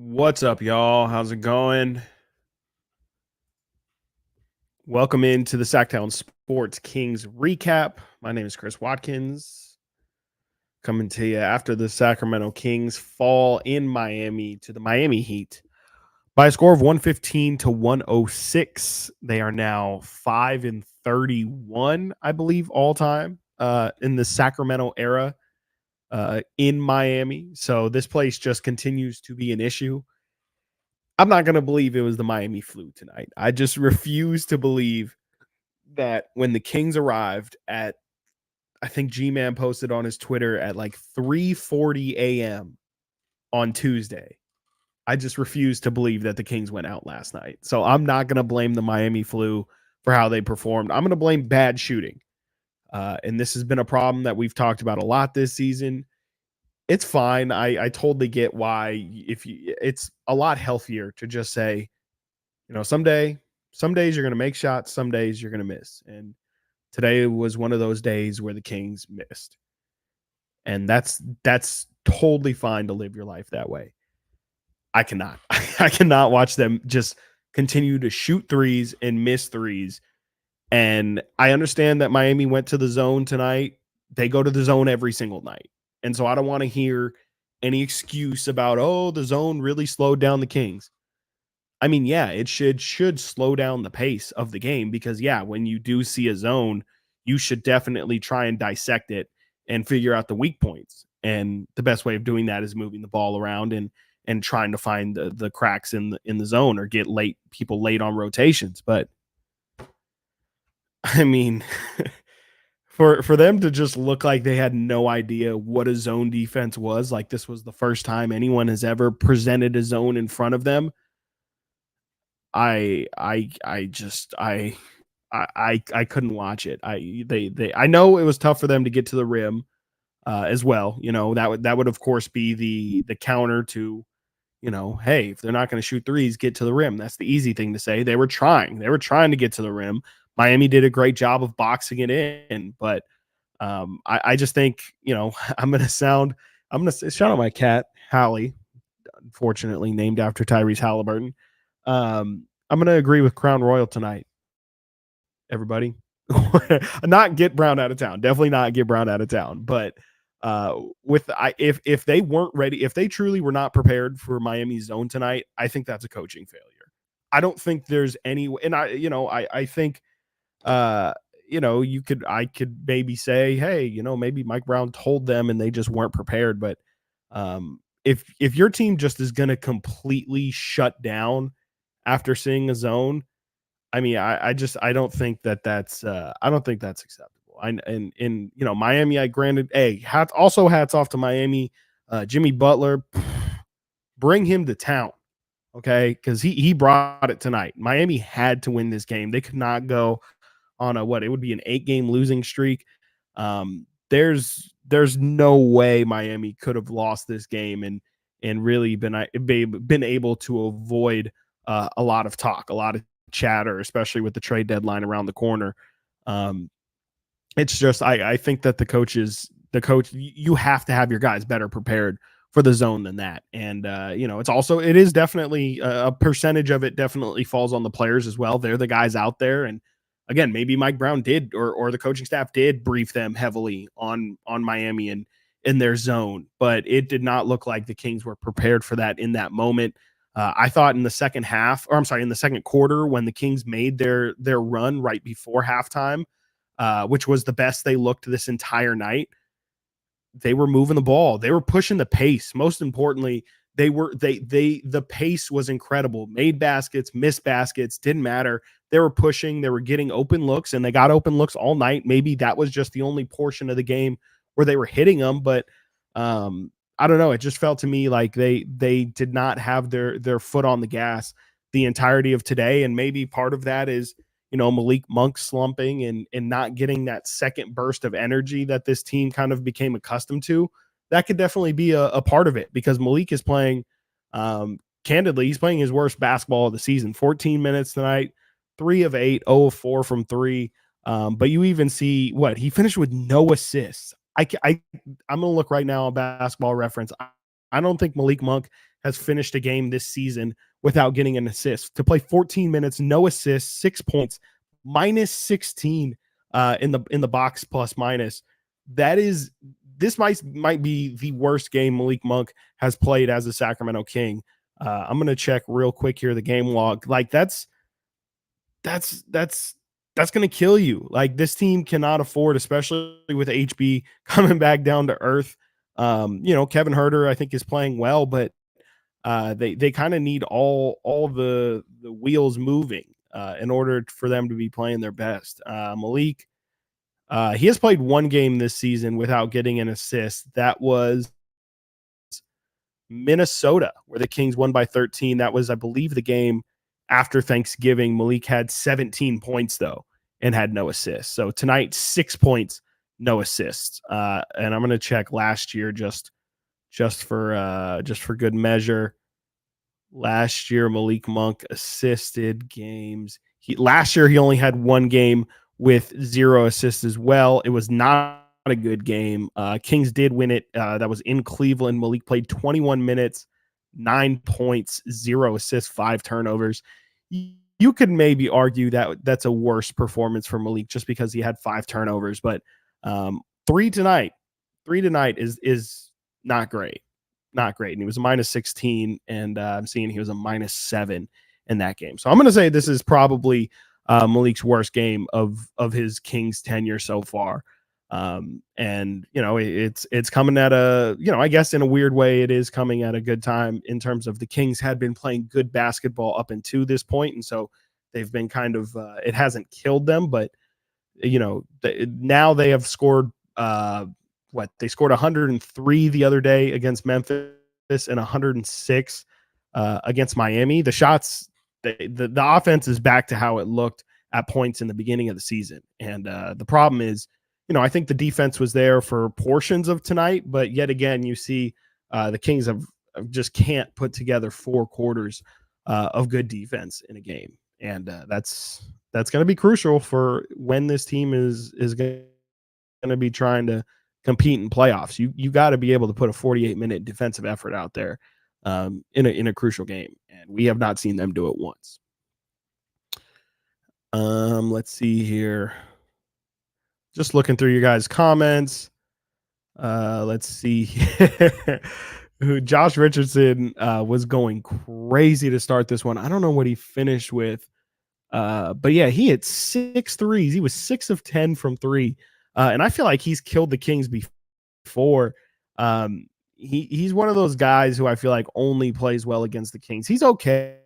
What's up, y'all? How's it going? Welcome into the Sactown Sports Kings recap. My name is Chris Watkins, coming to you after the Sacramento Kings fall in Miami to the Miami Heat by a score of 115 to 106. They are now 5-31, I believe, all time in the Sacramento era in Miami. So this place just continues to be an issue. I'm not going to believe it was the Miami flu tonight. I just refuse to believe that when the Kings arrived at, I think G-Man posted on his Twitter at like 3:40 a.m. on Tuesday. I just refuse to believe that the Kings went out last night. So I'm not going to blame the Miami flu for how they performed. I'm going to blame bad shooting. And this has been a problem that we've talked about a lot this season. It's fine. I totally get why it's a lot healthier to just say, some days you're going to make shots, some days you're going to miss. And today was one of those days where the Kings missed. And that's totally fine to live your life that way. I cannot. I cannot watch them just continue to shoot threes and miss threes. And I understand that Miami went to the zone tonight. They go to the zone every single night. And so I don't want to hear any excuse about, oh, the zone really slowed down the Kings. I mean, yeah, it should slow down the pace of the game because, yeah, when you do see a zone, you should definitely try and dissect it and figure out the weak points. And the best way of doing that is moving the ball around and trying to find the cracks in the zone or get people late on rotations. But I mean, for them to just look like they had no idea what a zone defense was, like this was the first time anyone has ever presented a zone in front of them. I couldn't watch it. I know it was tough for them to get to the rim as well. That would of course be the counter to, hey, if they're not going to shoot threes, get to the rim. That's the easy thing to say. They were trying to get to the rim. Miami did a great job of boxing it in, but I just think, I'm gonna shout out my cat Hallie, unfortunately named after Tyrese Halliburton. I'm gonna agree with Crown Royal tonight, everybody. Not get Brown out of town. Definitely not get Brown out of town. But if they weren't ready, if they truly were not prepared for Miami's zone tonight, I think that's a coaching failure. I don't think there's any, and I think I could maybe say, hey, maybe Mike Brown told them and they just weren't prepared. But if your team just is going to completely shut down after seeing a zone, I mean, I don't think that's I don't think that's acceptable. Miami, I granted, hats off to Miami, Jimmy Butler, bring him to town, okay? Because he brought it tonight. Miami had to win this game. They could not go on it would be an 8-game losing streak. There's no way Miami could have lost this game and really been able to avoid a lot of talk, a lot of chatter, especially with the trade deadline around the corner. It's just I think that the coach, you have to have your guys better prepared for the zone than that. And it is definitely a percentage of it definitely falls on the players as well. They're the guys out there. And again, maybe Mike Brown did or the coaching staff did brief them heavily on Miami and in their zone, but it did not look like the Kings were prepared for that in that moment. I thought in the second quarter, when the Kings made their run right before halftime, which was the best they looked this entire night, they were moving the ball. They were pushing the pace. Most importantly, the pace was incredible. Made baskets, missed baskets, didn't matter. They were pushing, they were getting open looks, and they got open looks all night. Maybe that was just the only portion of the game where they were hitting them, but I don't know. It just felt to me like they did not have their foot on the gas the entirety of today. And maybe part of that is, Malik Monk slumping and not getting that second burst of energy that this team kind of became accustomed to. That could definitely be a part of it because Malik is playing, candidly, he's playing his worst basketball of the season. 14 minutes tonight, 3 of 8, 0 of 4 from 3. But you even see he finished with no assists. I'm going to look right now on Basketball Reference. I don't think Malik Monk has finished a game this season without getting an assist. To play 14 minutes, no assists, 6 points, minus 16 in the box plus minus. That is this might be the worst game Malik Monk has played as a Sacramento King. I'm gonna check real quick here the game log. Like that's that's going to kill you. Like this team cannot afford, especially with HB coming back down to earth. Kevin Herter I think is playing well, but they kind of need all the wheels moving in order for them to be playing their best. Malik, he has played one game this season without getting an assist. That was Minnesota, where the Kings won by 13. That was, I believe, the game after Thanksgiving. Malik had 17 points, though, and had no assists. So tonight, 6 points, no assists. And I'm going to check last year just for good measure. Last year, Malik Monk assisted games. Last year, he only had one game with 0 assists as well. It was not a good game. Kings did win it. That was in Cleveland. Malik played 21 minutes, 9 points, 0 assists, 5 turnovers. You could maybe argue that that's a worse performance for Malik just because he had 5 turnovers, but 3 tonight is not great. Not great. And he was a minus 16, and I'm seeing he was a minus 7 in that game. So I'm going to say this is probably Malik's worst game of his Kings tenure so far. And it's coming at a, I guess in a weird way, it is coming at a good time in terms of the Kings had been playing good basketball up until this point. And so they've been kind of, it hasn't killed them, but now they have scored, they scored 103 the other day against Memphis and 106 against Miami. The shots, the offense is back to how it looked at points in the beginning of the season. And the problem is, I think the defense was there for portions of tonight, but yet again, you see the Kings have just can't put together 4 quarters of good defense in a game. And that's going to be crucial for when this team is going to be trying to compete in playoffs. You got to be able to put a 48-minute defensive effort out there in a crucial game, and we have not seen them do it once. Let's see here. Just looking through your guys' comments. Let's see here. Josh Richardson was going crazy to start this one. I don't know what he finished with, but yeah, he hit 6 threes. He was 6 of 10 from 3. And I feel like he's killed the Kings before. He's one of those guys who I feel like only plays well against the Kings. He's okay.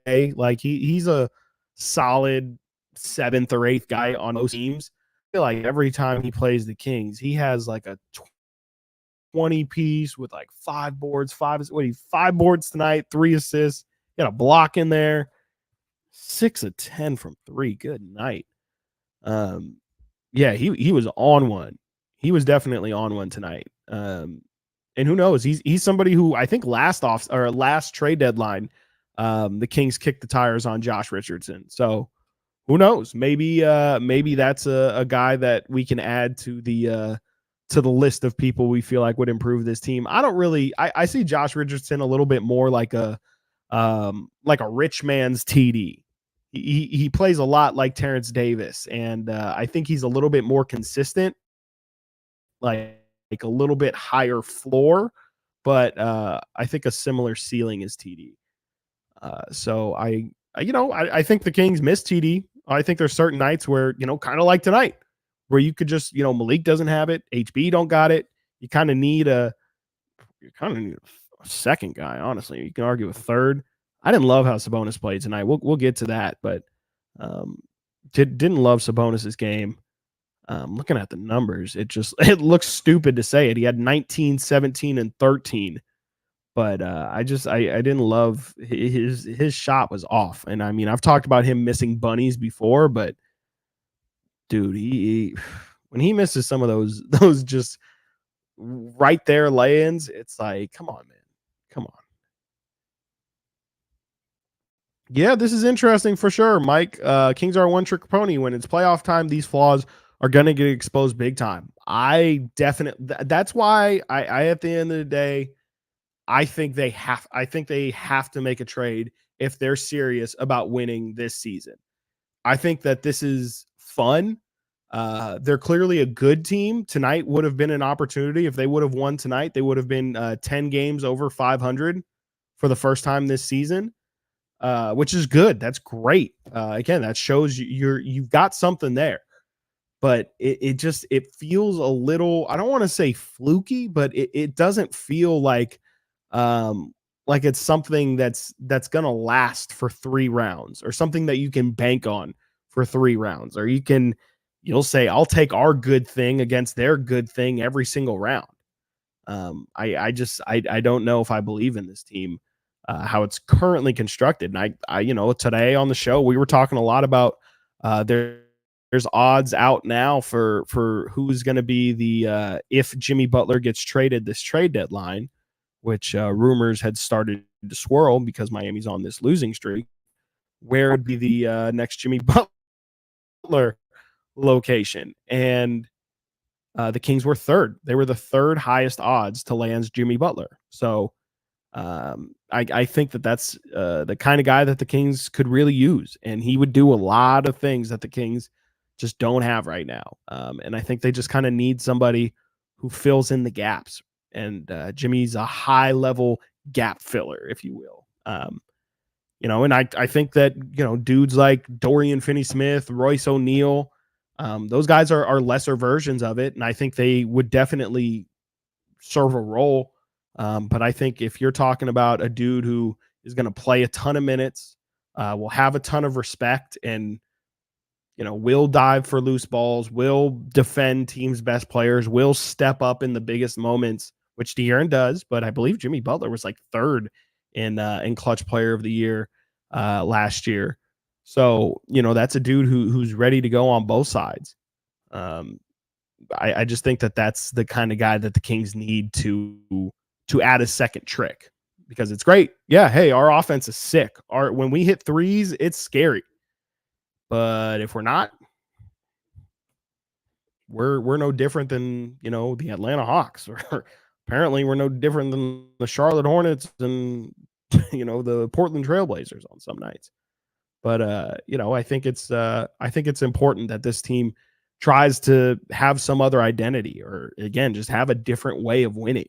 Like he's a solid 7th or 8th guy on most teams. I feel like every time he plays the Kings, he has like a 20 piece with like 5 boards, 5 boards tonight, 3 assists. Got a block in there. 6 of 10 from 3. Good night. Yeah, he was on one. He was definitely on one tonight. And who knows? He's somebody who I think last trade deadline, the Kings kicked the tires on Josh Richardson. So who knows? Maybe that's a guy that we can add to the list of people we feel like would improve this team. I see Josh Richardson a little bit more like a rich man's TD. He plays a lot like Terrence Davis, and I think he's a little bit more consistent, like a little bit higher floor, but I think a similar ceiling is TD. So I think the Kings miss TD. I think there's certain nights where, kind of like tonight, where you could just, Malik doesn't have it, HB don't got it. You kind of need a second guy, honestly. You can argue a third. I didn't love how Sabonis played tonight. We'll get to that, but didn't love Sabonis's game. Looking at the numbers, it looks stupid to say it. He had 19, 17, and 13. But I didn't love his shot was off. And I mean, I've talked about him missing bunnies before, but dude, he when he misses some of those just right there lay-ins, it's like, come on, man. Come on. Yeah, this is interesting for sure, Mike. Kings are a one-trick pony. When it's playoff time, these flaws are going to get exposed big time. That's why I at the end of the day, I think they have to make a trade if they're serious about winning this season. I think that this is fun. They're clearly a good team. Tonight would have been an opportunity. If they would have won tonight, they would have been 10 games over 500 for the first time this season, which is good. That's great. Again, that shows you've got something there. But it feels a little, I don't want to say fluky, but it doesn't feel um like it's something that's gonna last for 3 rounds, or something that you can bank on for 3 rounds, or you'll say, I'll take our good thing against their good thing every single round. I don't know if I believe in this team, how it's currently constructed. And today on the show we were talking a lot about there's odds out now for who's going to be the if Jimmy Butler gets traded this trade deadline, which rumors had started to swirl because Miami's on this losing streak. Where would be the next Jimmy Butler location? And the Kings were third. They were the third highest odds to land Jimmy Butler. So I think that's the kind of guy that the Kings could really use, and he would do a lot of things that the Kings just don't have right now. And I think they just kind of need somebody who fills in the gaps. And Jimmy's a high level gap filler, if you will. And I think that, dudes like Dorian Finney-Smith, Royce O'Neal, those guys are lesser versions of it. And I think they would definitely serve a role. But I think if you're talking about a dude who is going to play a ton of minutes, will have a ton of respect, and will dive for loose balls, will defend teams' best players, will step up in the biggest moments, which De'Aaron does. But I believe Jimmy Butler was like third in clutch player of the year last year. So that's a dude who's ready to go on both sides. I just think that that's the kind of guy that the Kings need to add a second trick, because it's great. Yeah, hey, our offense is sick. When we hit threes, it's scary. But if we're not, we're no different than the Atlanta Hawks, or apparently we're no different than the Charlotte Hornets and the Portland Trailblazers on some nights. But I think it's important that this team tries to have some other identity, or again, just have a different way of winning.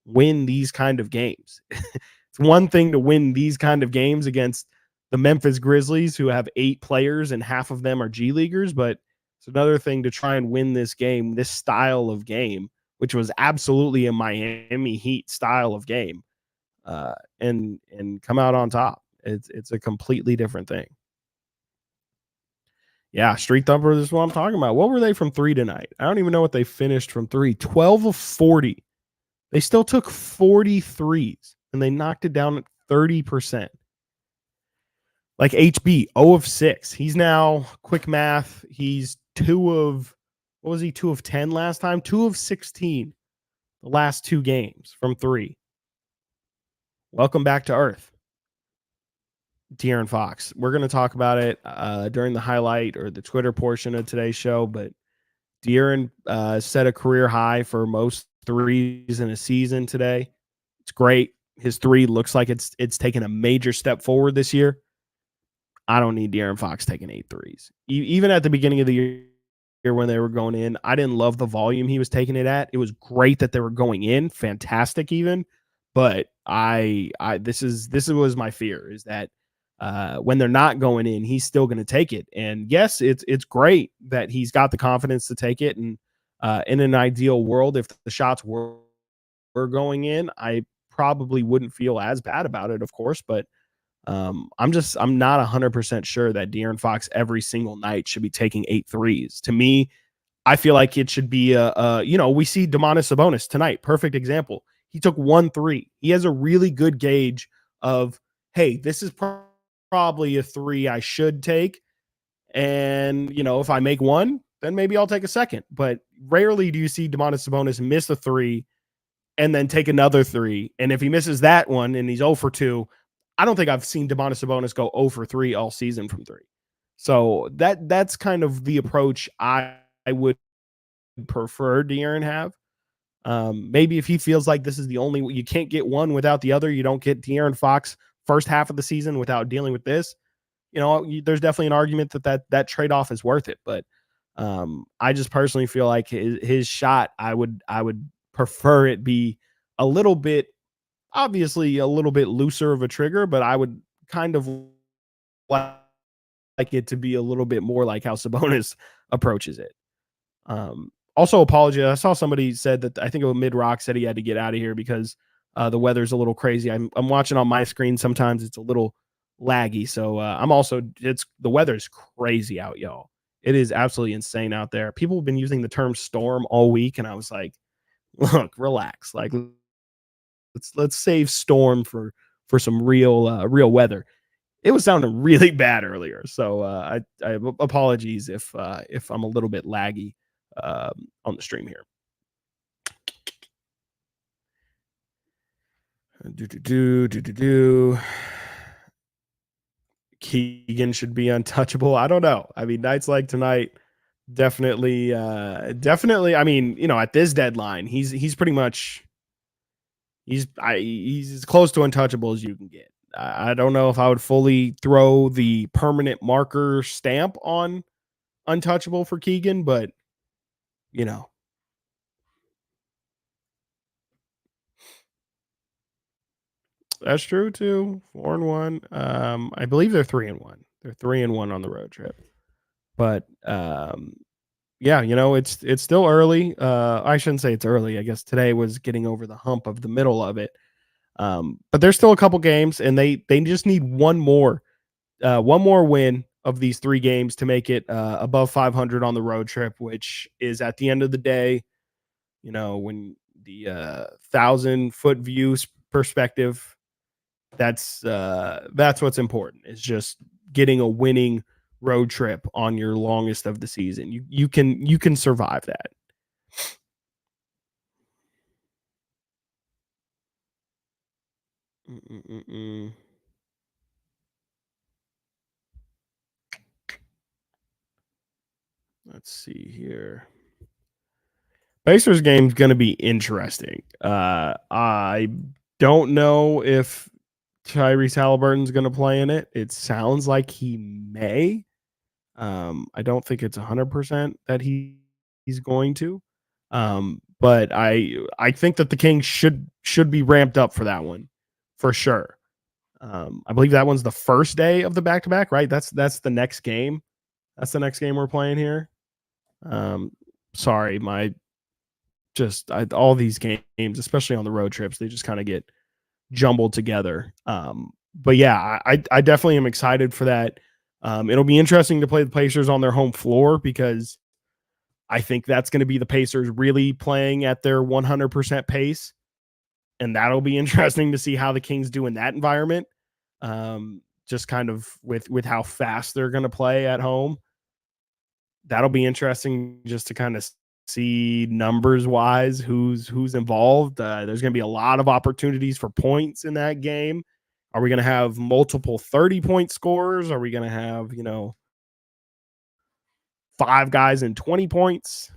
Win these kind of games. It's one thing to win these kind of games against the Memphis Grizzlies, who have 8 players and half of them are G Leaguers, but it's another thing to try and win this game, this style of game, which was absolutely a Miami Heat style of game, and come out on top. It's a completely different thing. Yeah, Street Thumper, this is what I'm talking about. What were they from 3 tonight? I don't even know what they finished from 3. 12 of 40. They still took 43s, and they knocked it down at 30%. Like HB, 0 of 6. He's now, quick math, he's 2 of, what was he, 2 of 10 last time? 2 of 16 the last 2 games from 3. Welcome back to Earth, De'Aaron Fox. We're going to talk about it during the highlight or the Twitter portion of today's show, but De'Aaron set a career high for most threes in a season today. It's great. His 3 looks like it's taken a major step forward this year. I don't need De'Aaron Fox taking 8 threes. Even at the beginning of the year when they were going in, I didn't love the volume he was taking it at. It was great that they were going in, fantastic even. But this was my fear, is that when they're not going in, he's still going to take it. And yes, it's great that he's got the confidence to take it. And in an ideal world, if the shots were going in, I probably wouldn't feel as bad about it, of course. But I'm not 100% sure that De'Aaron Fox every single night should be taking 8 threes. To me, I feel like it should be we see Domantas Sabonis tonight. Perfect example. He took 1 3. He has a really good gauge of, hey, this is probably a 3 I should take. And, if I make 1, then maybe I'll take a second. But rarely do you see Domantas Sabonis miss a 3 and then take another 3. And if he misses that one and he's 0 for 2, I don't think I've seen Domantas Sabonis go 0 for 3 all season from 3. So that's kind of the approach I would prefer De'Aaron have. Maybe if he feels like this is the only you can't get one without the other, you don't get De'Aaron Fox first half of the season without dealing with this. There's definitely an argument that trade off is worth it. But I just personally feel like his shot, I would prefer it be a little bit, obviously a little bit looser of a trigger, but I would kind of like it to be a little bit more like how Sabonis approaches it. Also, apology. I saw somebody said that I think it was Mid Rock said he had to get out of here because the weather's a little crazy. I'm watching on my screen. Sometimes it's a little laggy. So I'm also it's the weather's crazy out, y'all. It is absolutely insane out there. People have been using the term storm all week, and I was like, look, relax. Like let's save storm for some real weather. It was sounding really bad earlier, so I apologies if I'm a little bit laggy on the stream here. Do. Keegan should be untouchable. I don't know. I mean, nights like tonight, definitely. I mean, at this deadline, he's pretty much he's as close to untouchable as you can get. I don't know if I would fully throw the permanent marker stamp on untouchable for Keegan, but you know, that's true too. 4-1. I believe they're 3-1. They're 3-1 on the road trip. But yeah, it's still early. I shouldn't say it's early. I guess today was getting over the hump of the middle of it. But there's still a couple games, and they just need one more win of these 3 games to make it above 500 on the road trip, which is at the end of the day, when the 1,000-foot view perspective, that's what's important. It's just getting a winning road trip on your longest of the season. You can survive that. Mm-mm-mm. Let's see here. Pacers game's going to be interesting. I don't know if Tyrese Halliburton's going to play in it. It sounds like he may. I don't think it's 100% that he's going to. But I think that the Kings should be ramped up for that one for sure. I believe that one's the first day of the back to back, right? That's the next game. That's the next game we're playing here. Sorry, all these games, especially on the road trips, they just kind of get jumbled together. But yeah, I definitely am excited for that. It'll be interesting to play the Pacers on their home floor because I think that's going to be the Pacers really playing at their 100% pace. And that'll be interesting to see how the Kings do in that environment. Just kind of with how fast they're going to play at home. That'll be interesting just to kind of see numbers wise who's involved. There's going to be a lot of opportunities for points in that game. Are we going to have multiple 30-point scorers? Are we going to have 5 guys in 20 points?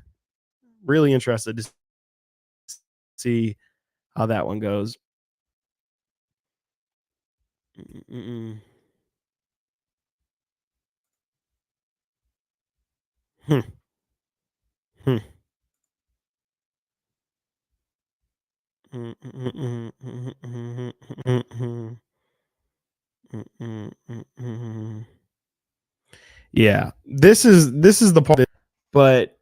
Really interested to see how that one goes. Mm-mm. Hmm. Hmm. Yeah, this is the part, but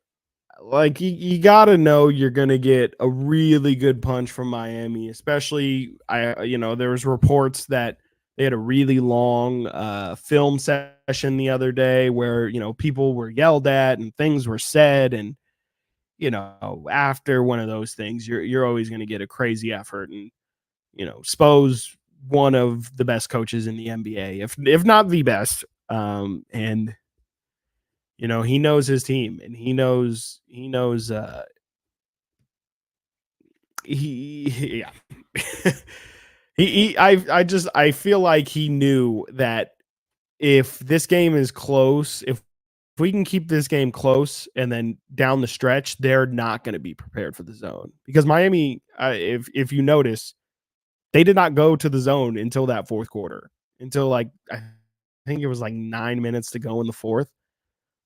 like you got to know you're gonna get a really good punch from Miami, especially there was reports that they had a really long film session the other day where people were yelled at and things were said, and after one of those things you're always going to get a crazy effort. And Spo's one of the best coaches in the NBA, if not the best. And he knows his team, and he knows yeah. I feel like he knew that if this game is close, if we can keep this game close and then down the stretch, they're not going to be prepared for the zone because Miami, if you notice, they did not go to the zone until that fourth quarter, until like I think it was like 9 minutes to go in the fourth.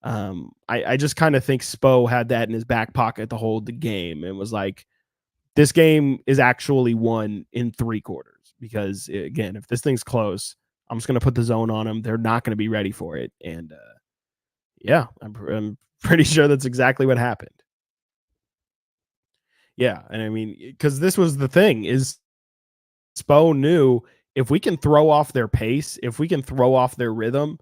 I just kind of think Spo had that in his back pocket to hold the game and was like, this game is actually won in 3 quarters because again, if this thing's close, I'm just going to put the zone on them. They're not going to be ready for it. And yeah, I'm pretty sure that's exactly what happened. Yeah, and I mean, because this was the thing is Spo knew if we can throw off their pace, if we can throw off their rhythm,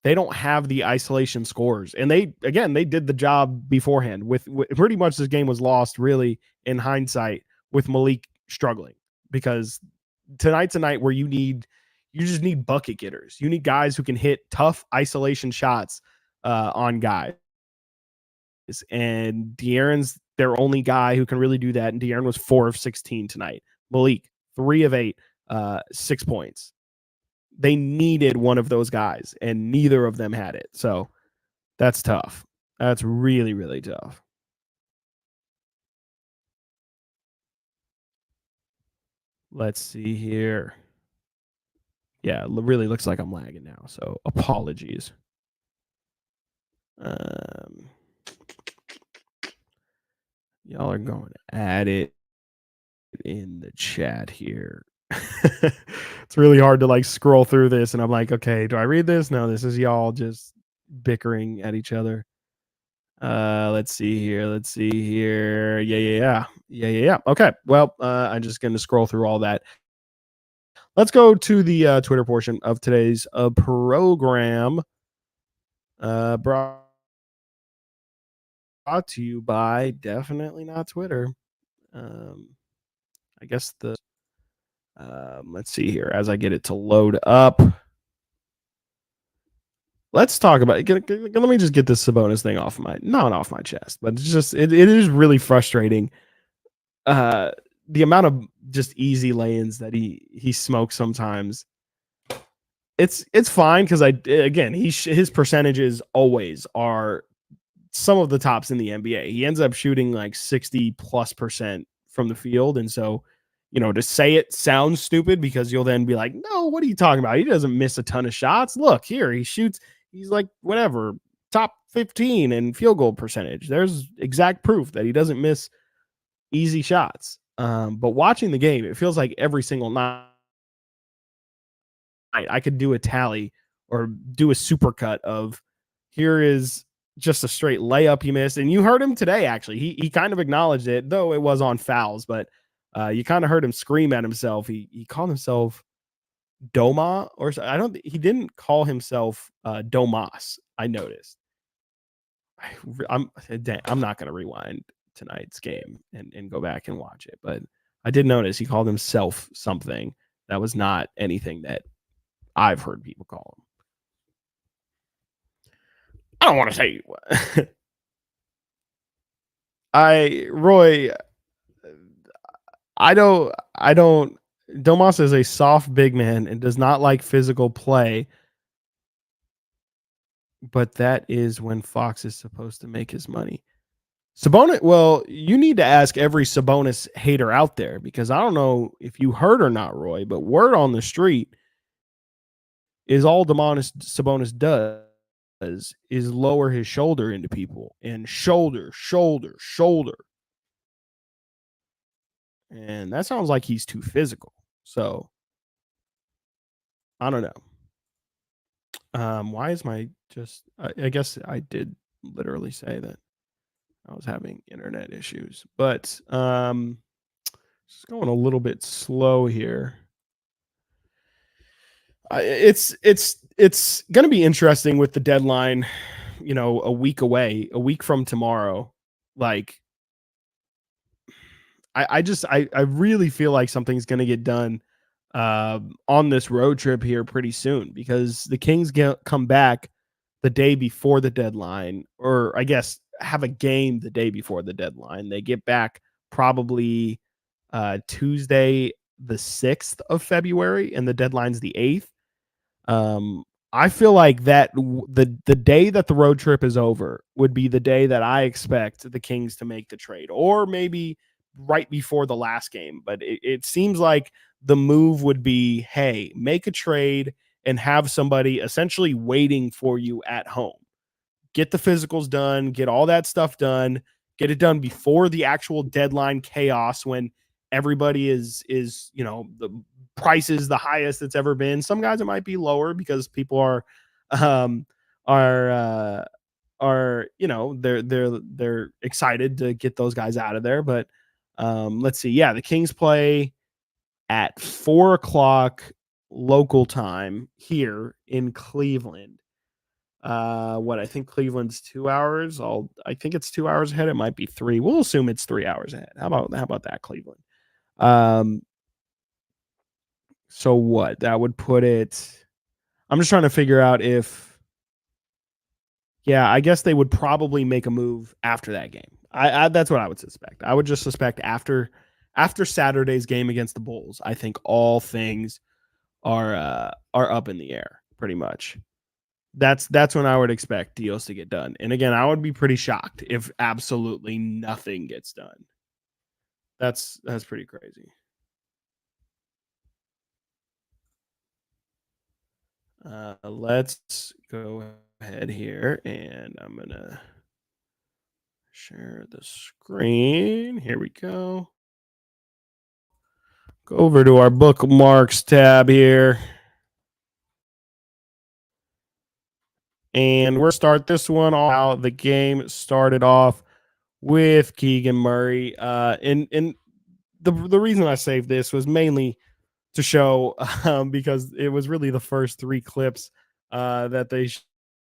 they don't have the isolation scores. And they did the job beforehand with pretty much this game was lost really in hindsight with Malik struggling because tonight's a night where you just need bucket getters. You need guys who can hit tough isolation shots on guys. And De'Aaron's their only guy who can really do that. And De'Aaron was 4 of 16 tonight. Malik, 3 of 8, 6 points. They needed one of those guys, and neither of them had it. So that's tough. That's really, really tough. Let's see here. Yeah, it really looks like I'm lagging now. So apologies. Y'all are going at it in the chat here. It's really hard to like scroll through this, and I'm like, okay, do I read this? No, this is y'all just bickering at each other. Let's see here. Yeah. Okay. Well, I'm just gonna scroll through all that. Let's go to the Twitter portion of today's program. Brought to you by definitely not Twitter. I guess let's see here as I get it to load up. Let's talk about it. Let me just get this Sabonis thing not off my chest, but it's just it is really frustrating. The amount of just easy lay-ins that he smokes sometimes. It's fine because his percentages always are some of the tops in the NBA. He ends up shooting like 60+% from the field. And so, to say it sounds stupid because you'll then be like, no, what are you talking about? He doesn't miss a ton of shots. Look here, he's like whatever, top 15 in field goal percentage. There's exact proof that he doesn't miss easy shots. But watching the game, it feels like every single night I could do a tally or do a supercut of here is just a straight layup he missed. And you heard him today, actually. He kind of acknowledged it, though it was on fouls, but you kind of heard him scream at himself. He called himself Doma or he didn't call himself Domas, I noticed. I'm not going to rewind tonight's game and go back and watch it, but I did notice he called himself something that was not anything that I've heard people call him. I don't want to say Roy, I don't Domas is a soft big man and does not like physical play, but that is when Fox is supposed to make his money. Sabonis, well, you need to ask every Sabonis hater out there because I don't know if you heard or not, Roy, but word on the street is all Sabonis does is lower his shoulder into people and shoulder. And that sounds like he's too physical. So I don't know. Why is I guess I did literally say that I was having internet issues, but just going a little bit slow here. It's going to be interesting with the deadline, a week away, a week from tomorrow. Like, I really feel like something's going to get done on this road trip here pretty soon because the Kings come back the day before the deadline, or I guess have a game the day before the deadline. They get back probably Tuesday, the 6th of February, and the deadline's the 8th. I feel like the day that the road trip is over would be the day that I expect the Kings to make the trade, or maybe right before the last game. But it seems like the move would be, hey, make a trade and have somebody essentially waiting for you at home. Get the physicals done, get all that stuff done, get it done before the actual deadline chaos when everybody is the price is the highest it's ever been. Some guys it might be lower because people um are they're excited to get those guys out of there. But let's see. Yeah, the Kings play at 4 o'clock local time here in Cleveland. What I think Cleveland's 2 hours. I think it's 2 hours ahead. It might be three. We'll assume it's 3 hours ahead. How about that, Cleveland? Um, so what? That would put it. I'm just trying to figure out if yeah, I guess they would probably make a move after that game. I that's what I would suspect. I would just suspect after Saturday's game against the Bulls. I think all things are up in the air pretty much. That's when I would expect deals to get done. And again, I would be pretty shocked if absolutely nothing gets done. That's pretty crazy. Let's go ahead here and I'm gonna share the screen. Here we go. Go over to our bookmarks tab here. And we're start this one off. The game started off with Keegan Murray. And the reason I saved this was mainly to show because it was really the first three clips that they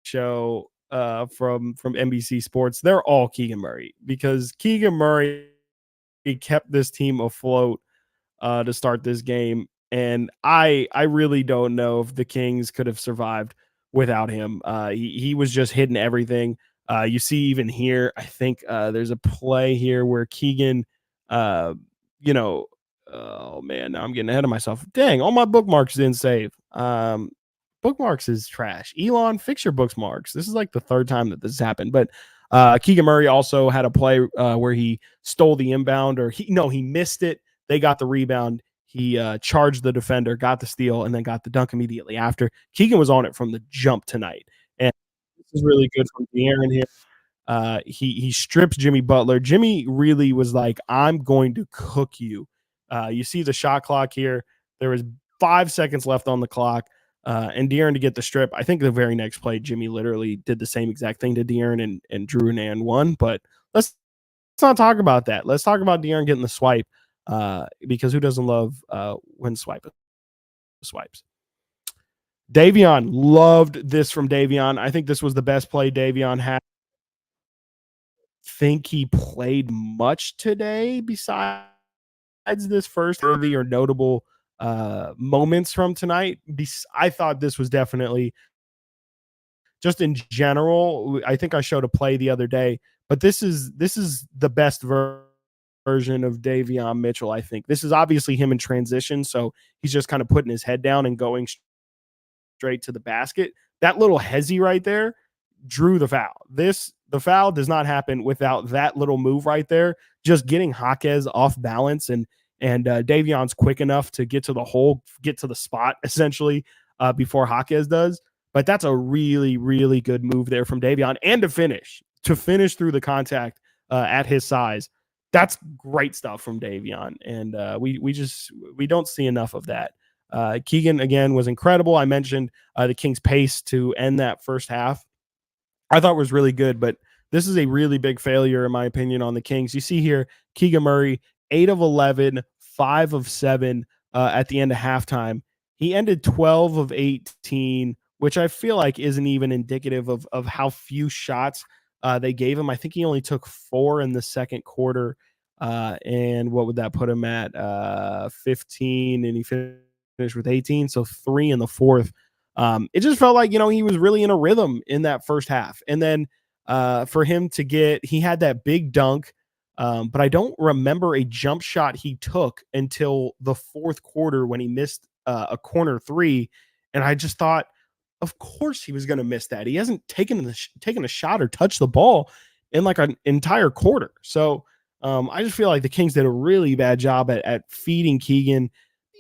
show from NBC Sports. They're all Keegan Murray because Keegan Murray kept this team afloat to start this game. And I really don't know if the Kings could have survived without him. He was just hitting everything. You see, even here, I think there's a play here where Keegan, uh, you know, oh man, now I'm getting ahead of myself. Dang, all my bookmarks didn't save. Bookmarks is trash. Elon, fix your bookmarks. This is like the third time that this happened. But Keegan Murray also had a play where he stole the inbound, or he missed it. They got the rebound. He charged the defender, got the steal, and then got the dunk immediately after. Keegan was on it from the jump tonight. And this is really good from De'Aaron here. He strips Jimmy Butler. Jimmy really was like, I'm going to cook you. You see the shot clock here. There was 5 seconds left on the clock. And De'Aaron to get the strip. I think the very next play, Jimmy literally did the same exact thing to De'Aaron and Drew and won. But let's not talk about that. Let's talk about De'Aaron getting the swipe because who doesn't love when swipes? Davion, loved this from Davion. I think this was the best play Davion had. Think he played much today besides this first worthy or notable moments from tonight. I thought this was definitely just in general. I think I showed a play the other day, but this is the best version of Davion Mitchell. I think this is obviously him in transition, so he's just kind of putting his head down and going straight to the basket. That little hezzy right there drew the foul. The foul does not happen without that little move right there, just getting Jaquez off balance, and Davion's quick enough to get to the hole, get to the spot essentially before Jaquez does. But that's a really, really good move there from Davion, and to finish through the contact at his size. That's great stuff from Davion, and we don't see enough of that. Keegan again was incredible. I mentioned the Kings' pace to end that first half. I thought was really good, but this is a really big failure in my opinion on the Kings. You see here, Keegan Murray, 8 of 11, 5 of 7 at the end of halftime. He ended 12 of 18, which I feel like isn't even indicative of how few shots they gave him. I think he only took 4 in the second quarter. And what would that put him at? 15, and he finished with 18. So 3 in the fourth. It just felt like, he was really in a rhythm in that first half. And then for him he had that big dunk, but I don't remember a jump shot he took until the fourth quarter when he missed a corner three. And I just thought, of course he was going to miss that. He hasn't taken a shot or touched the ball in like an entire quarter. So I just feel like the Kings did a really bad job at feeding Keegan,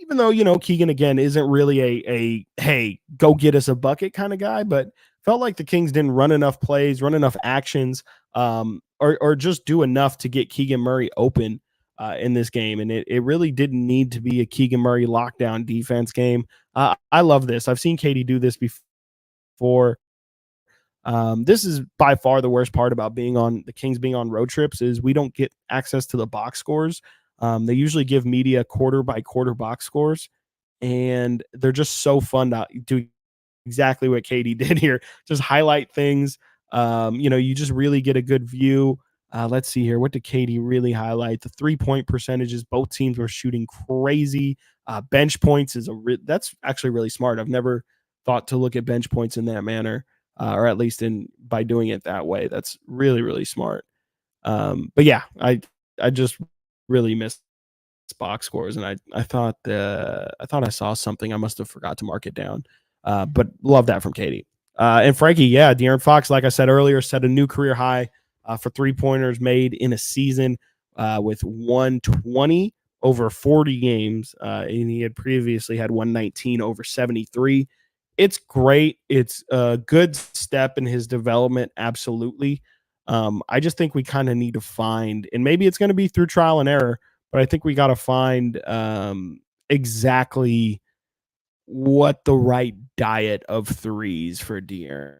even though Keegan again isn't really a hey, go get us a bucket kind of guy, but felt like the Kings didn't run enough plays, run enough actions, or just do enough to get Keegan Murray open in this game. And it really didn't need to be a Keegan Murray lockdown defense game. I love this. I've seen Katie do this before. This is by far the worst part about being on the Kings being on road trips is we don't get access to the box scores. They usually give media quarter by quarter box scores, and they're just so fun to do exactly what Katie did here. Just highlight things. You just really get a good view. Let's see here. What did Katie really highlight? The 3-point percentages. Both teams were shooting crazy. Bench points is that's actually really smart. I've never thought to look at bench points in that manner, or at least by doing it that way. That's really, really smart. But yeah, I just really missed box scores, and I thought I saw something. I must have forgot to mark it down. But love that from Katie. And Frankie, yeah, De'Aaron Fox, like I said earlier, set a new career high for 3-pointers made in a season with 120 over 40 games, and he had previously had 119 over 73. It's great. It's a good step in his development, absolutely. I just think we kind of need to find, and maybe it's going to be through trial and error, but I think we got to find exactly what the right diet of threes for De'Aaron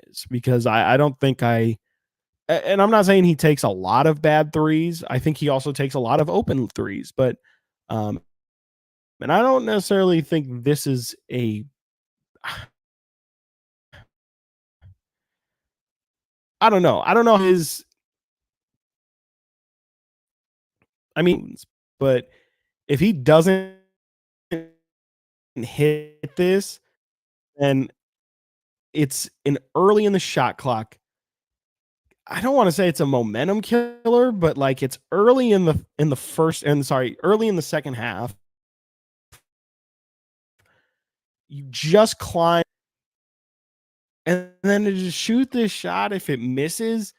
is, because I don't think and I'm not saying he takes a lot of bad threes. I think he also takes a lot of open threes, but and I don't necessarily think this is I don't know. I don't know his I mean, but if he doesn't hit this, then it's an early in the shot clock. I don't want to say it's a momentum killer, but like it's early in the first and sorry, early in the second half. You just climb and then to just shoot this shot if it misses.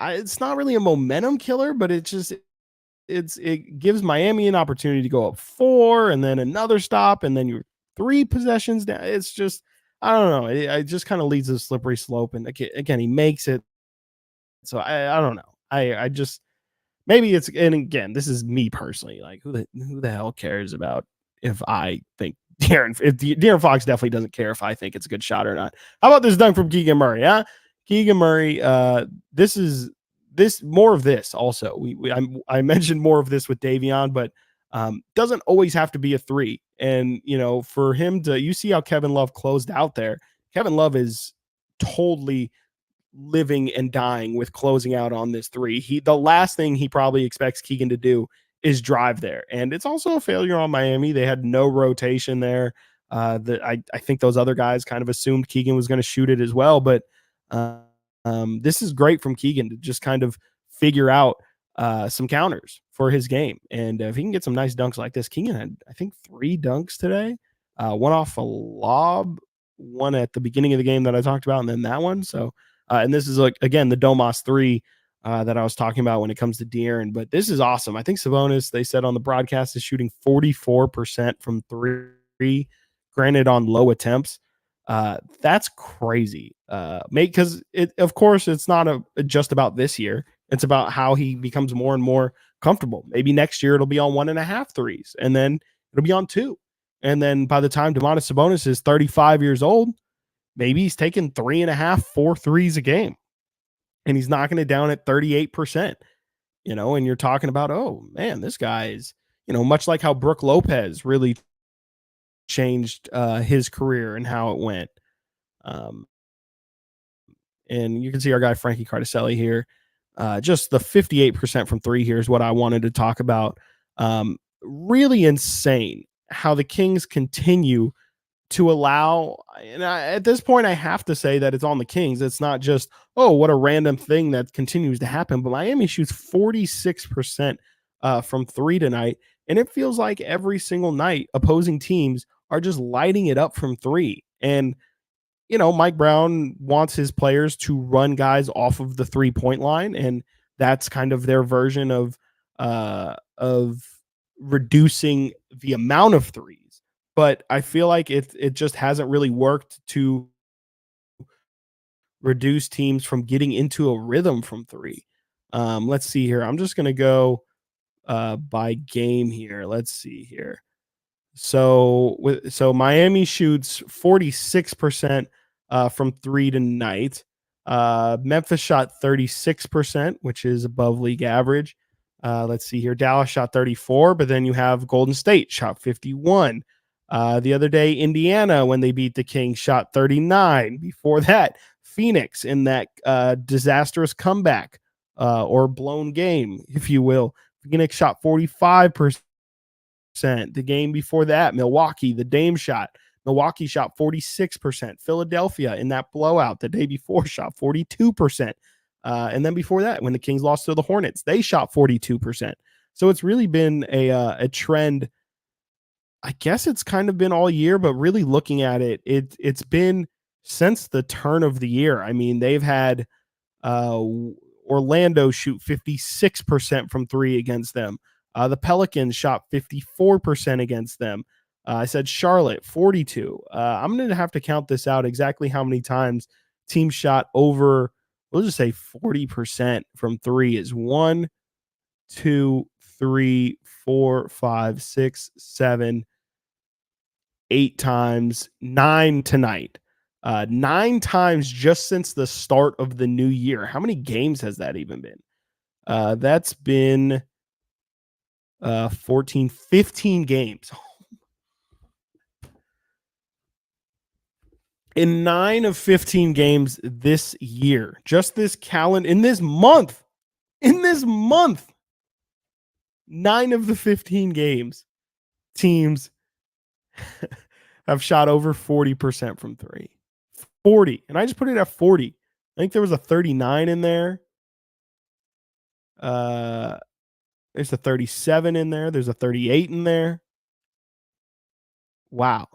It's not really a momentum killer, but it gives Miami an opportunity to go up 4 and then another stop and then you're 3 possessions down. It's just I don't know. It just kind of leads to a slippery slope. And again, he makes it. So I don't know. I just maybe it's, and again, this is me personally. Like who the hell cares about if I think De'Aaron Fox definitely doesn't care if I think it's a good shot or not. How about this dunk from Keegan Murray? Huh? Keegan Murray. This is more of this also. I mentioned more of this with Davion, but doesn't always have to be a 3. And for him to, you see how Kevin Love closed out there. Kevin Love is totally living and dying with closing out on this 3. The last thing he probably expects Keegan to do is drive there. And it's also a failure on Miami. They had no rotation there. I think those other guys kind of assumed Keegan was going to shoot it as well. But this is great from Keegan to just kind of figure out some counters for his game. And if he can get some nice dunks like this, Keegan had, I think, 3 dunks today. One off a lob, one at the beginning of the game that I talked about, and then that one. So, and this is like, again, the Domas 3 that I was talking about when it comes to De'Aaron. But this is awesome. I think Sabonis, they said on the broadcast, is shooting 44% from 3, granted on low attempts. That's crazy. Because of course, it's not just about this year. It's about how he becomes more and more comfortable. Maybe next year it'll be on 1.5 threes, and then it'll be on 2. And then by the time Domantas Sabonis is 35 years old, maybe he's taking 3.5, 4 threes a game, and he's knocking it down at 38%. And you're talking about, oh man, this guy is, much like how Brook Lopez really changed his career and how it went. And you can see our guy Frankie Cardicelli here. Just the 58% from 3 here is what I wanted to talk about. Really insane how the Kings continue to allow, and at this point I have to say that it's on the Kings. It's not just, oh, what a random thing that continues to happen, but Miami shoots 46% from 3 tonight, and it feels like every single night opposing teams are just lighting it up from 3. And Mike Brown wants his players to run guys off of the 3-point line, and that's kind of their version of reducing the amount of threes. But I feel like it just hasn't really worked to reduce teams from getting into a rhythm from three. Let's see here. I'm just gonna go by game here. Let's see here. So Miami shoots 46% from three tonight. Memphis shot 36%, which is above league average. Let's see here. Dallas shot 34, but then you have Golden State shot 51. The other day, Indiana, when they beat the Kings, shot 39. Before that, Phoenix in that disastrous comeback or blown game, if you will. Phoenix shot 45%. The game before that, Milwaukee, the Dame shot. Milwaukee shot 46%. Philadelphia in that blowout the day before shot 42%. And then before that, when the Kings lost to the Hornets, they shot 42%. So it's really been a trend. I guess it's kind of been all year, but really looking at it, it's been since the turn of the year. I mean, they've had Orlando shoot 56% from three against them. The Pelicans shot 54% against them. I said Charlotte, 42. I'm going to have to count this out exactly how many times teams shot over, we'll just say 40% from three is 1, 2, 3, 4, 5, 6, 7, 8 times, 9 tonight. 9 times just since the start of the new year. How many games has that even been? That's been 14, 15 games. In 9 of 15 games this year, just this calendar, in this month, 9 of the 15 games, teams have shot over 40% from three. 40. And I just put it at 40. I think there was a 39 in there. There's a 37 in there. There's a 38 in there. Wow.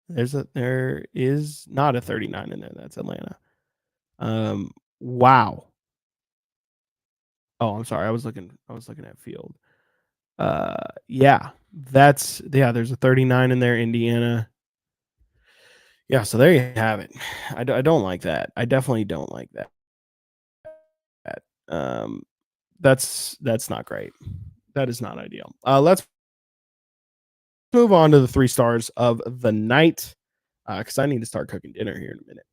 There is not a 39 in there. That's Atlanta. Wow. Oh, I'm sorry. I was looking at field. There's a 39 in there, Indiana. Yeah, so there you have it. I don't like that. I definitely don't like that. That's not great. That is not ideal. Let's move on to the 3 stars of the night, because I need to start cooking dinner here in a minute.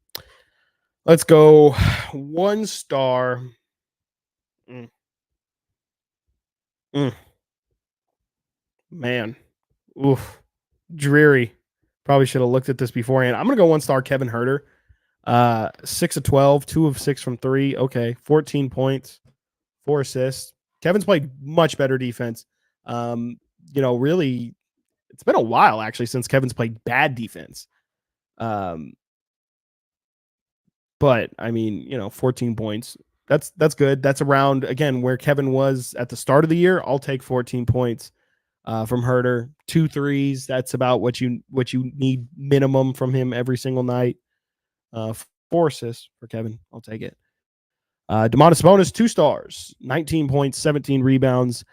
Let's go 1 star. Man. Oof. Dreary. Probably should have looked at this beforehand. I'm going to go 1 star Kevin Huerter. 6 of 12, 2 of 6 from 3. Okay. 14 points, 4 assists. Kevin's played much better defense. Really, it's been a while actually since Kevin's played bad defense. But I mean, 14 points. That's good. That's around again where Kevin was at the start of the year. I'll take 14 points from Huerter. 2 threes. That's about what you need minimum from him every single night. 4 assists for Kevin. I'll take it. Domantas Sabonis, 2 stars, 19 points, 17 rebounds,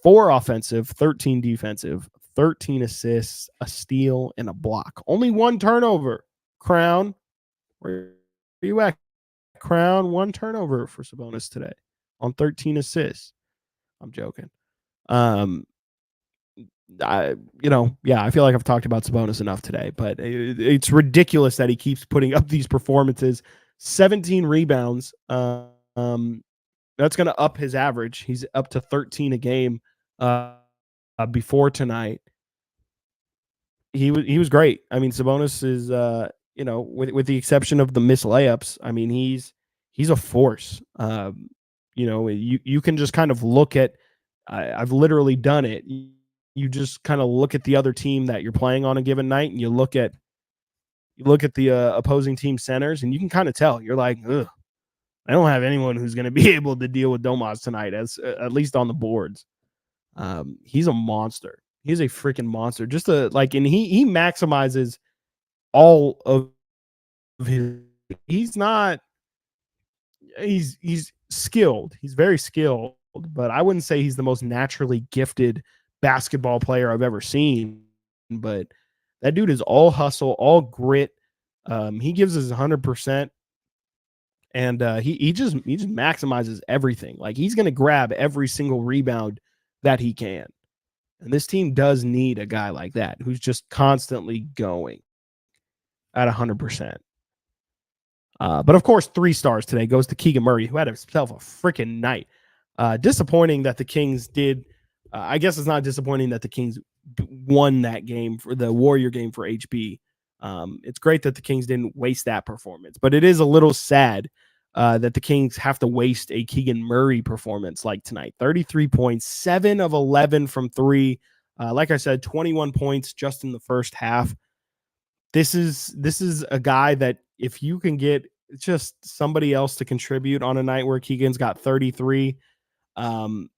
4 offensive, 13 defensive, 13 assists, a steal, and a block. Only 1 turnover. Crown, where are you at? Crown, 1 turnover for Sabonis today on 13 assists. I'm joking. I feel like I've talked about Sabonis enough today, but it's ridiculous that he keeps putting up these performances. 17 rebounds. That's going to up his average. He's up to 13 a game before tonight. He was great. I mean, Sabonis is, with the exception of the missed layups, I mean, he's a force. You can just kind of look at, I've literally done it. You just kind of look at the other team that you're playing on a given night, and you look at the opposing team centers, and you can kind of tell. You're like, ugh, I don't have anyone who's going to be able to deal with Domas tonight, at least on the boards. He's a monster. He's a freaking monster. And he maximizes all of his he's not he's skilled. He's very skilled, but I wouldn't say he's the most naturally gifted basketball player I've ever seen. But that dude is all hustle, all grit. He gives his 100%, and he just maximizes everything. Like he's going to grab every single rebound that he can. And this team does need a guy like that who's just constantly going at 100%. But of course, 3 stars today goes to Keegan Murray, who had himself a freaking night. Disappointing that the Kings did. I guess it's not disappointing that the Kings won that game for the Warrior game for HB. It's great that the Kings didn't waste that performance, but it is a little sad that the Kings have to waste a Keegan Murray performance like tonight. 33 points, 7 of 11 from 3. Like I said, 21 points just in the first half. This is a guy that if you can get just somebody else to contribute on a night where Keegan's got 33, um,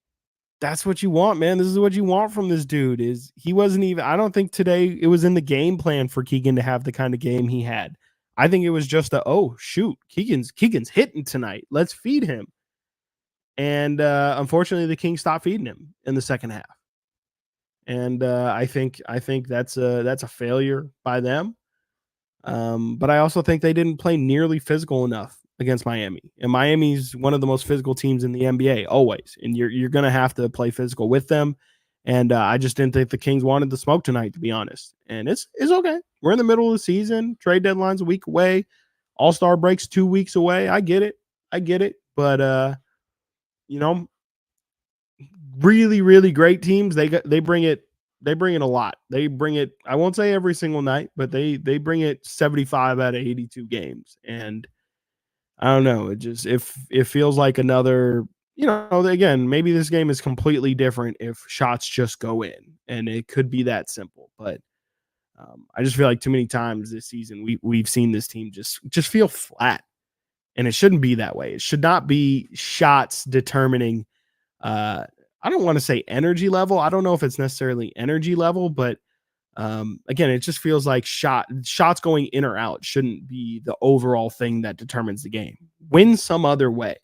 that's what you want, man. This is what you want from this dude. Is he wasn't even I don't think today it was in the game plan for Keegan to have the kind of game he had. I think it was just oh shoot, Keegan's hitting tonight. Let's feed him. And unfortunately the Kings stopped feeding him in the second half. And I think that's a failure by them. But I also think they didn't play nearly physical enough against Miami. And Miami's one of the most physical teams in the NBA always. And you're going to have to play physical with them. And I just didn't think the Kings wanted the smoke tonight, to be honest. And it's okay. We're in the middle of the season. Trade deadline's a week away. All-Star break's 2 weeks away. I get it. But you know, really, really great teams. They bring it. They bring it a lot. They bring it. I won't say every single night, but they bring it 75 out of 82 games. And I don't know. If it feels like another. Again, maybe this game is completely different if shots just go in, and it could be that simple. But I just feel like too many times this season we've seen this team just feel flat, and it shouldn't be that way. It should not be shots determining. I don't want to say energy level. I don't know if it's necessarily energy level, but again, it just feels like shots going in or out shouldn't be the overall thing that determines the game. Win some other way.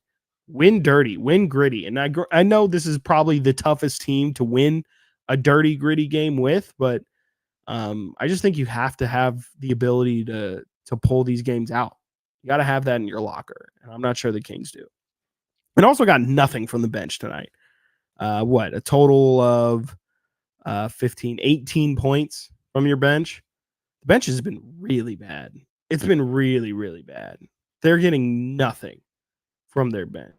Win dirty, win gritty. And I know this is probably the toughest team to win a dirty, gritty game with, but I just think you have to have the ability to pull these games out. You got to have that in your locker, and I'm not sure the Kings do. And also got nothing from the bench tonight. A total of 15, 18 points from your bench. The bench has been really bad. It's been really, really bad. They're getting nothing from their bench.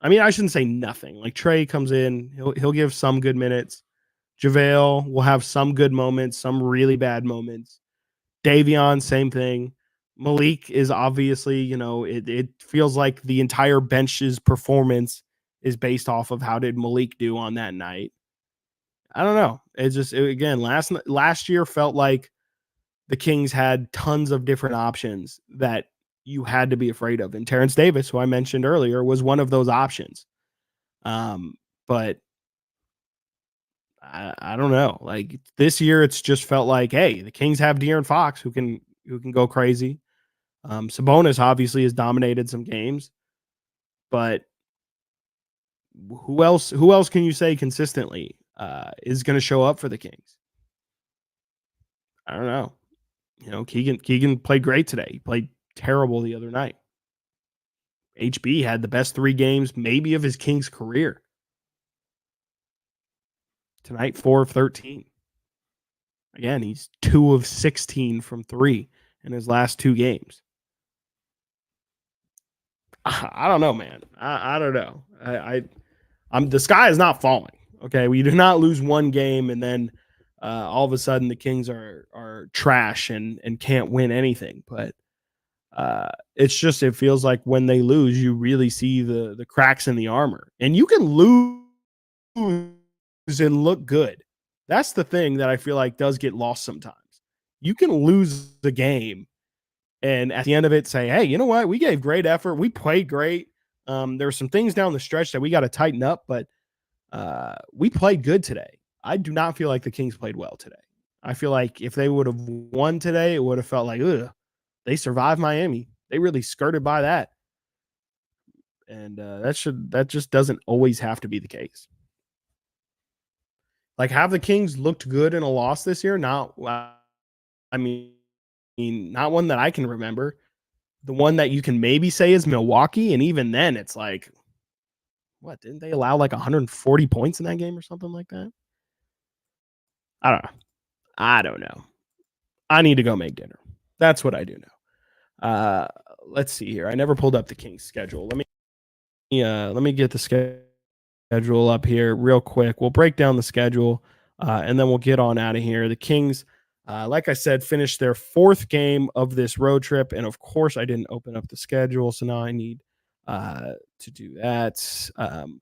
I mean, I shouldn't say nothing. Like Trey comes in, he'll give some good minutes. JaVale will have some good moments, some really bad moments. Davion, same thing. Malik is obviously, it feels like the entire bench's performance is based off of how did Malik do on that night. I don't know. Again, last year felt like the Kings had tons of different options that you had to be afraid of. And Terrence Davis, who I mentioned earlier, was one of those options. But I don't know. Like this year, it's just felt like, hey, the Kings have De'Aaron Fox who can go crazy. Sabonis obviously has dominated some games, but who else can you say consistently is going to show up for the Kings? I don't know. Keegan played great today. He played terrible the other night. HB had the best 3 games maybe of his Kings career. Tonight, 4 of 13. Again, he's 2 of 16 from 3 in his last 2 games. I don't know, man. I don't know. The sky is not falling. Okay, we do not lose one game and then all of a sudden the Kings are trash and can't win anything. But it's just it feels like when they lose, you really see the cracks in the armor, and you can lose and look good. That's the thing that I feel like does get lost sometimes. You can lose the game and at the end of it say, hey, you know what? We gave great effort. We played great. There were some things down the stretch that we got to tighten up, but we played good today. I do not feel like the Kings played well today. I feel like if they would have won today, it would have felt like, ugh, they survived Miami. They really skirted by that. And that just doesn't always have to be the case. Like, have the Kings looked good in a loss this year? Not, I mean, not one that I can remember. The one that you can maybe say is Milwaukee, and even then, it's like, what, didn't they allow like 140 points in that game or something like that? I don't know. I don't know. I need to go make dinner. That's what I do now. Let's see here. I never pulled up the Kings schedule. Let me get the schedule up here real quick. We'll break down the schedule, and then we'll get on out of here. The Kings, like I said, finished their fourth game of this road trip, and of course, I didn't open up the schedule, so now I need to do that.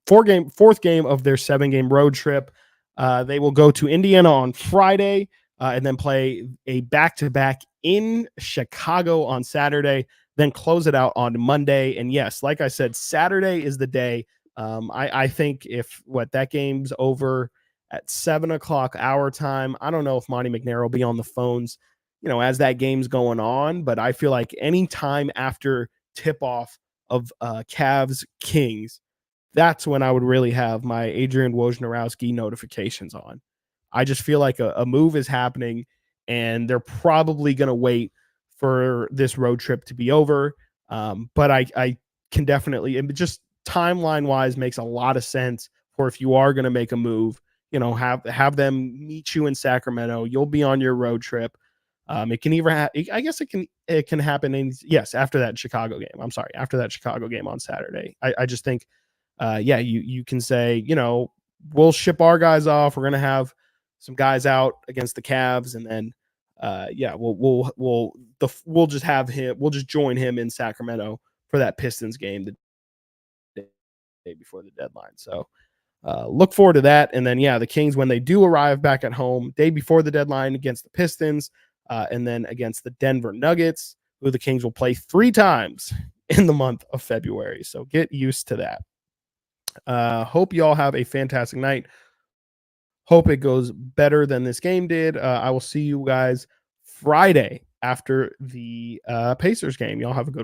Fourth game of their 7-game road trip. They will go to Indiana on Friday, and then play a back-to-back in Chicago on Saturday, then close it out on Monday. And yes, like I said, Saturday is the day. I think if that game's over at 7 o'clock our time, I don't know if Monty McNair will be on the phones, as that game's going on. But I feel like any time after tip off of Cavs Kings, that's when I would really have my Adrian Wojnarowski notifications on. I just feel like a move is happening, and they're probably going to wait for this road trip to be over. But I can definitely, and just timeline wise, makes a lot of sense for if you are going to make a move, have them meet you in Sacramento. You'll be on your road trip. It can either I guess it can happen after that Chicago game. I'm sorry, after that Chicago game on Saturday. I just think, you can say, we'll ship our guys off. We're gonna have some guys out against the Cavs, and then we'll just have him. We'll just join him in Sacramento for that Pistons game the day before the deadline. So look forward to that. And then the Kings, when they do arrive back at home day before the deadline against the Pistons, and then against the Denver Nuggets, who the Kings will play 3 times in the month of February. So get used to that. Hope you all have a fantastic night. Hope it goes better than this game did. I will see you guys Friday after the Pacers game. Y'all have a good